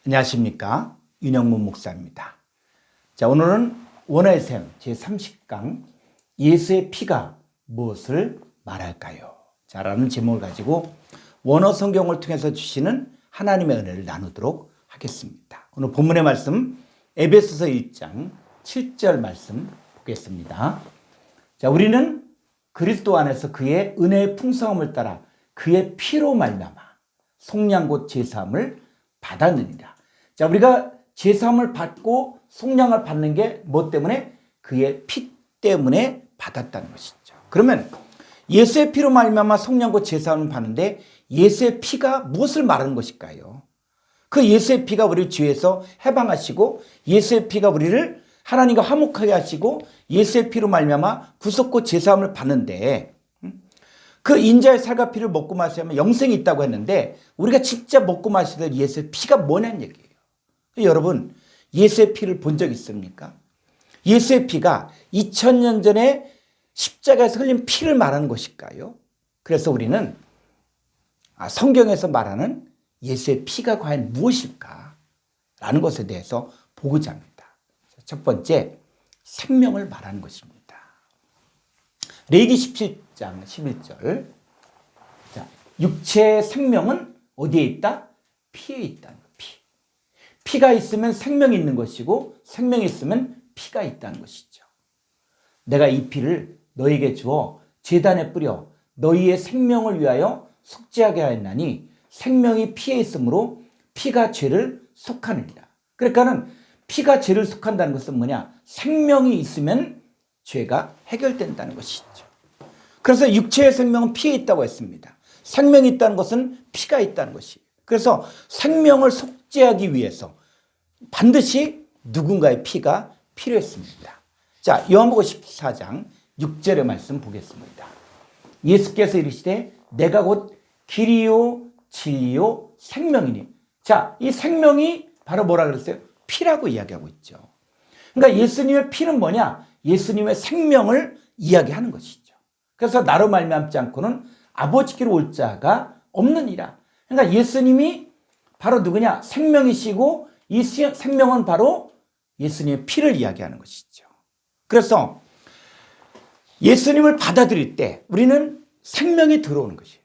안녕하십니까. 윤영문 목사입니다. 자, 오늘은 원어의 샘 제30강 예수의 피가 무엇을 말할까요? 자, 라는 제목을 가지고 원어 성경을 통해서 주시는 하나님의 은혜를 나누도록 하겠습니다. 오늘 본문의 말씀 에베소서 1장 7절 말씀 보겠습니다. 자, 우리는 그리스도 안에서 그의 은혜의 풍성함을 따라 그의 피로 말미암아 속량 곧 제사함을 받았느니라. 자, 우리가 제사함을 받고 속량을 받는 게 뭐 때문에? 그의 피 때문에 받았다는 것이죠. 그러면 예수의 피로 말미암아 속량 곧 제사함을 받는데 예수의 피가 무엇을 말하는 것일까요? 그 예수의 피가 우리를 죄에서 해방하시고 예수의 피가 우리를 하나님과 화목하게 하시고 예수의 피로 말미암아 구속 곧 제사함을 받는데 그 인자의 살과 피를 먹고 마시면 영생이 있다고 했는데 우리가 진짜 먹고 마시던 예수의 피가 뭐냐는 얘기예요. 여러분, 예수의 피를 본 적 있습니까? 예수의 피가 2000년 전에 십자가에서 흘린 피를 말하는 것일까요? 그래서 우리는 성경에서 말하는 예수의 피가 과연 무엇일까? 라는 것에 대해서 보고자 합니다. 첫 번째, 생명을 말하는 것입니다. 레위기 17장 11절. 자, 육체의 생명은 어디에 있다? 피에 있다는 거예요. 피가 있으면 생명이 있는 것이고 생명이 있으면 피가 있다는 것이죠. 내가 이 피를 너에게 주어 제단에 뿌려 너희의 생명을 위하여 속죄하게 하였나니 생명이 피에 있으므로 피가 죄를 속하느니라. 그러니까는 피가 죄를 속한다는 것은 뭐냐? 생명이 있으면 죄가 해결된다는 것이죠. 그래서 육체의 생명은 피에 있다고 했습니다. 생명이 있다는 것은 피가 있다는 것이에요. 그래서 생명을 속죄하기 위해서 반드시 누군가의 피가 필요했습니다. 자, 요한복음 14장 6절의 말씀 보겠습니다. 예수께서 이르시되 내가 곧 길이요 진리요 생명이니. 자, 이 생명이 바로 뭐라 그랬어요? 피라고 이야기하고 있죠. 그러니까 예수님의 피는 뭐냐? 예수님의 생명을 이야기하는 것이죠. 그래서 나로 말미암지 않고는 아버지께로 올 자가 없느니라. 그러니까 예수님이 바로 누구냐? 생명이시고 이 생명은 바로 예수님의 피를 이야기하는 것이죠. 그래서 예수님을 받아들일 때 우리는 생명이 들어오는 것이에요.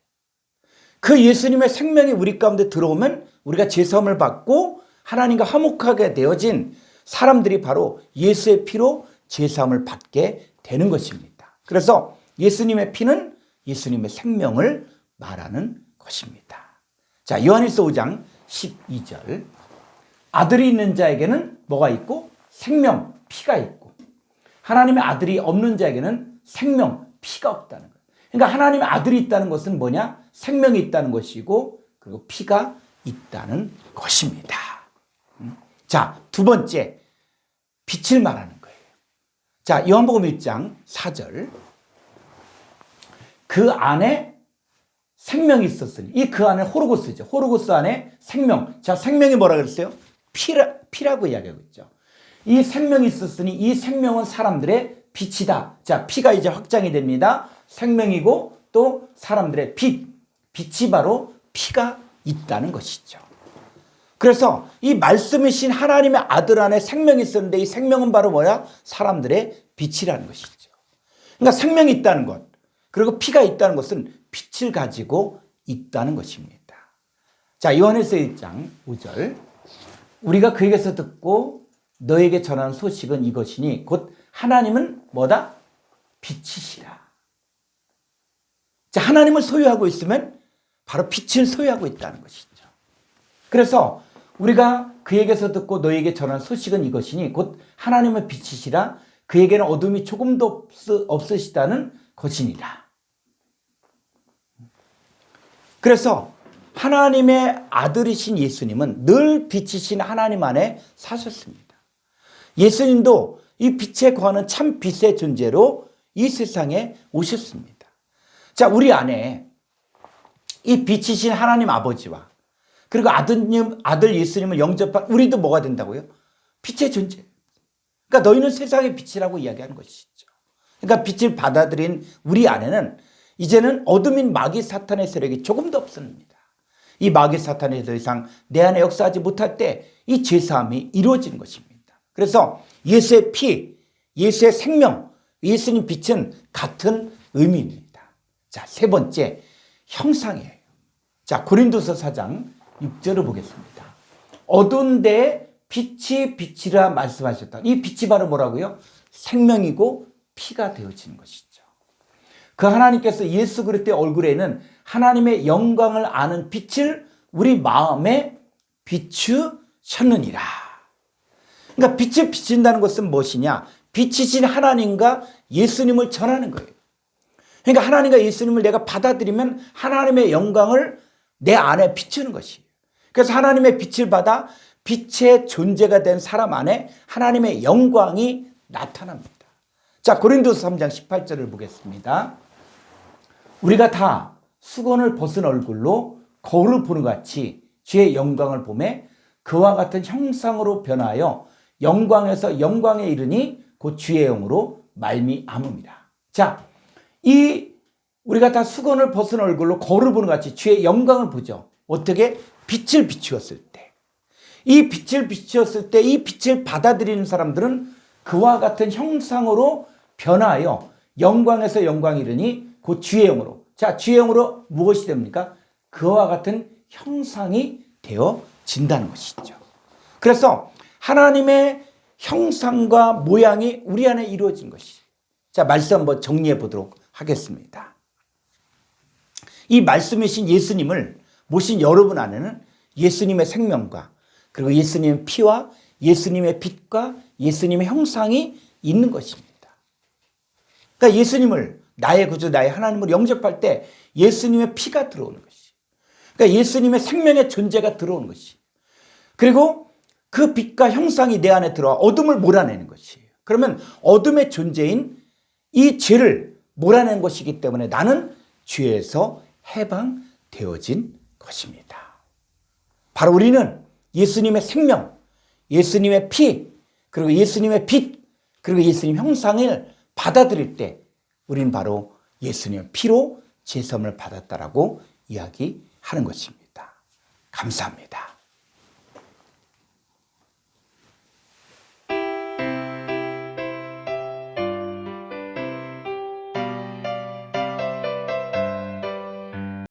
그 예수님의 생명이 우리 가운데 들어오면 우리가 제사함을 받고 하나님과 화목하게 되어진 사람들이 바로 예수의 피로 제사함을 받게 되는 것입니다. 그래서 예수님의 피는 예수님의 생명을 말하는 것입니다. 자, 요한일서 5장 12절. 아들이 있는 자에게는 뭐가 있고? 생명, 피가 있고 하나님의 아들이 없는 자에게는 생명, 피가 없다는 거예요. 그러니까 하나님의 아들이 있다는 것은 뭐냐? 생명이 있다는 것이고 그리고 피가 있다는 것입니다. 자, 두 번째, 빛을 말하는 거예요. 자, 요한복음 1장 4절. 그 안에 생명이 있었으니, 이 그 안에 호로고스죠. 호로고스 안에 생명. 자, 생명이 뭐라 그랬어요? 피라고 이야기하고 있죠. 이 생명이 있었으니 이 생명은 사람들의 빛이다. 자, 피가 이제 확장이 됩니다. 생명이고 또 사람들의 빛. 빛이 바로 피가 있다는 것이죠. 그래서 이 말씀이신 하나님의 아들 안에 생명이 있었는데 이 생명은 바로 뭐야? 사람들의 빛이라는 것이죠. 그러니까 생명이 있다는 것, 그리고 피가 있다는 것은 빛을 가지고 있다는 것입니다. 자, 요한일서 1장 5절. 우리가 그에게서 듣고 너에게 전하는 소식은 이것이니 곧 하나님은 뭐다? 빛이시라. 자, 하나님을 소유하고 있으면 바로 빛을 소유하고 있다는 것이죠. 그래서 우리가 그에게서 듣고 너에게 전하는 소식은 이것이니 곧 하나님은 빛이시라. 그에게는 어둠이 조금도 없으시다는 것이니라. 그래서 하나님의 아들이신 예수님은 늘 빛이신 하나님 안에 사셨습니다. 예수님도 이 빛에 거하는 참 빛의 존재로 이 세상에 오셨습니다. 자, 우리 안에 이 빛이신 하나님 아버지와 그리고 아들 예수님을 영접한 우리도 뭐가 된다고요? 빛의 존재. 그러니까 너희는 세상의 빛이라고 이야기하는 것이죠. 그러니까 빛을 받아들인 우리 안에는 이제는 어둠인 마귀 사탄의 세력이 조금도 없습니다. 이 마귀 사탄이 더 이상 내 안에 역사하지 못할 때 이 죄사함이 이루어지는 것입니다. 그래서 예수의 피, 예수의 생명, 예수님 빛은 같은 의미입니다. 자, 세 번째, 형상이에요. 자, 고린도서 4장 6절을 보겠습니다. 어두운 데에 빛이 빛이라 말씀하셨다. 이 빛이 바로 뭐라고요? 생명이고 피가 되어지는 것이죠. 그 하나님께서 예수 그리스도의 얼굴에는 하나님의 영광을 아는 빛을 우리 마음에 비추셨느니라. 그러니까 빛을 비춘다는 것은 무엇이냐? 빛이신 하나님과 예수님을 전하는 거예요. 그러니까 하나님과 예수님을 내가 받아들이면 하나님의 영광을 내 안에 비추는 것이에요. 그래서 하나님의 빛을 받아 빛의 존재가 된 사람 안에 하나님의 영광이 나타납니다. 자, 고린도서 3장 18절을 보겠습니다. 우리가 다 수건을 벗은 얼굴로 거울을 보는 것 같이 주의 영광을 보매 그와 같은 형상으로 변하여 영광에서 영광에 이르니 곧 주의 영으로 말미암음이라. 자, 우리가 다 수건을 벗은 얼굴로 거울을 보는 것 같이 주의 영광을 보죠. 어떻게? 빛을 비추었을 때. 이 빛을 비추었을 때 이 빛을 받아들이는 사람들은 그와 같은 형상으로 변하여 영광에서 영광에 이르니 곧 주의 영으로. 자, 주의 영으로 무엇이 됩니까? 그와 같은 형상이 되어진다는 것이죠. 그래서 하나님의 형상과 모양이 우리 안에 이루어진 것이죠. 자, 말씀 한번 정리해 보도록 하겠습니다. 이 말씀이신 예수님을 모신 여러분 안에는 예수님의 생명과 그리고 예수님의 피와 예수님의 빛과 예수님의 형상이 있는 것입니다. 그러니까 예수님을 나의 구주 나의 하나님을 영접할 때 예수님의 피가 들어오는 것이, 그러니까 예수님의 생명의 존재가 들어오는 것이, 그리고 그 빛과 형상이 내 안에 들어와 어둠을 몰아내는 것이에요. 그러면 어둠의 존재인 이 죄를 몰아낸 것이기 때문에 나는 죄에서 해방되어진 것입니다. 바로 우리는 예수님의 생명, 예수님의 피, 그리고 예수님의 빛, 그리고 예수님 형상을 받아들일 때 우리는 바로 예수님의 피로 죄사함을 받았다라고 이야기하는 것입니다. 감사합니다.